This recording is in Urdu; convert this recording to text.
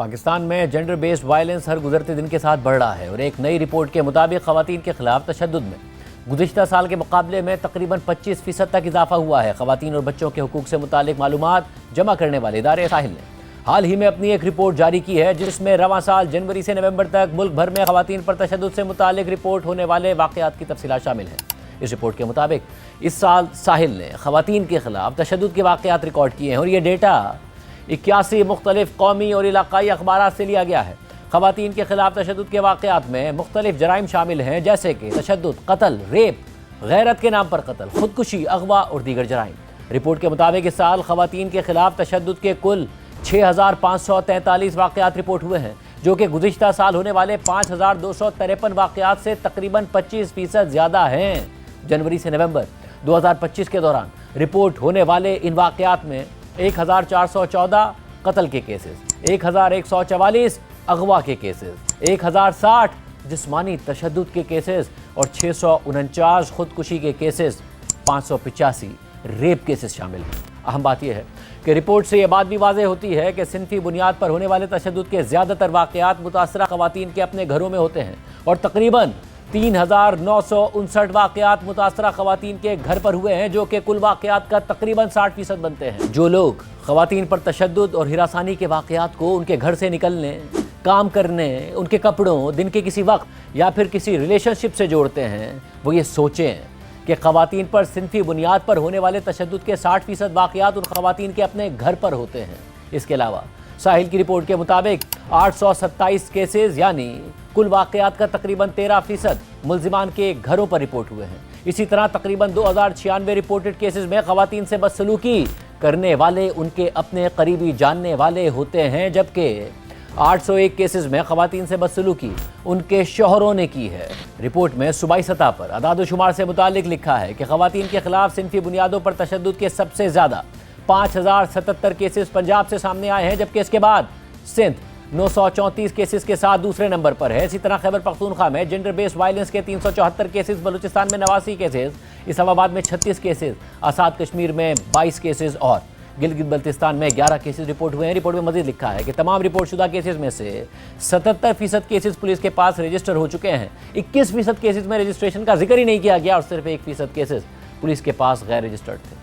پاکستان میں جینڈر بیسڈ وائلنس ہر گزرتے دن کے ساتھ بڑھ رہا ہے اور ایک نئی رپورٹ کے مطابق خواتین کے خلاف تشدد میں گزشتہ سال کے مقابلے میں تقریباً 25% تک اضافہ ہوا ہے۔ خواتین اور بچوں کے حقوق سے متعلق معلومات جمع کرنے والے ادارے ساحل نے حال ہی میں اپنی ایک رپورٹ جاری کی ہے جس میں رواں سال جنوری سے نومبر تک ملک بھر میں خواتین پر تشدد سے متعلق رپورٹ ہونے والے واقعات کی تفصیلات شامل ہیں۔ اس رپورٹ کے مطابق اس سال ساحل نے خواتین کے خلاف تشدد کے واقعات ریکارڈ کیے ہیں اور یہ ڈیٹا 81 مختلف قومی اور علاقائی اخبارات سے لیا گیا ہے۔ خواتین کے خلاف تشدد کے واقعات میں مختلف جرائم شامل ہیں جیسے کہ تشدد، قتل، ریپ، غیرت کے نام پر قتل، خودکشی، اغوا اور دیگر جرائم۔ رپورٹ کے مطابق اس سال خواتین کے خلاف تشدد کے کل 6543 واقعات رپورٹ ہوئے ہیں جو کہ گزشتہ سال ہونے والے 5253 واقعات سے تقریباً 25% زیادہ ہیں۔ جنوری سے نومبر 2025 کے دوران رپورٹ ہونے والے ان واقعات میں 1414 قتل کے کیسز، 1144 اغوا کے کیسز، 1060 جسمانی تشدد کے کیسز اور 649 خودکشی کے کیسز، 585 ریپ کیسز شامل ہیں۔ اہم بات یہ ہے کہ رپورٹ سے یہ بات بھی واضح ہوتی ہے کہ صنفی بنیاد پر ہونے والے تشدد کے زیادہ تر واقعات متاثرہ خواتین کے اپنے گھروں میں ہوتے ہیں اور تقریباً 3959 واقعات متاثرہ خواتین کے گھر پر ہوئے ہیں جو کہ کل واقعات کا تقریباً 60% بنتے ہیں۔ جو لوگ خواتین پر تشدد اور ہراسانی کے واقعات کو ان کے گھر سے نکلنے، کام کرنے، ان کے کپڑوں، دن کے کسی وقت یا پھر کسی ریلیشن شپ سے جوڑتے ہیں، وہ یہ سوچیں کہ خواتین پر صنفی بنیاد پر ہونے والے تشدد کے 60% واقعات ان خواتین کے اپنے گھر پر ہوتے ہیں۔ اس کے علاوہ ساحل کی رپورٹ کے مطابق 827 کیسز یعنی کل واقعات کا تقریباً 13% ملزمان کے گھروں پر رپورٹ ہوئے ہیں۔ اسی طرح تقریباً 2096 رپورٹڈ کیسز میں خواتین سے بدسلوکی کرنے والے ان کے اپنے قریبی جاننے والے ہوتے ہیں جبکہ 801 کیسز میں خواتین سے بدسلوکی ان کے شوہروں نے کی ہے۔ رپورٹ میں صوبائی سطح پر اعداد و شمار سے متعلق لکھا ہے کہ خواتین کے خلاف صنفی بنیادوں پر تشدد کے سب سے زیادہ 5077 کیسز پنجاب سے سامنے آئے ہیں جبکہ اس کے بعد سندھ 934 کیسز کے ساتھ دوسرے نمبر پر ہے۔ اسی طرح خیبر پختونخوا میں جینڈر بیسڈ وائلنس کے 374 کیسز، بلوچستان میں 89 کیسز، اسلام آباد میں 36 کیسز، آزاد کشمیر میں 22 کیسز اور گلگت بلتستان میں 11 کیسز رپورٹ ہوئے ہیں۔ رپورٹ میں مزید لکھا ہے کہ تمام رپورٹ شدہ کیسز میں سے 77% کیسز پولیس کے پاس رجسٹر ہو چکے ہیں، 21% کیسز میں رجسٹریشن کا ذکر ہی نہیں کیا گیا اور صرف 1% کیسز پولیس کے پاس غیر رجسٹرڈ تھے۔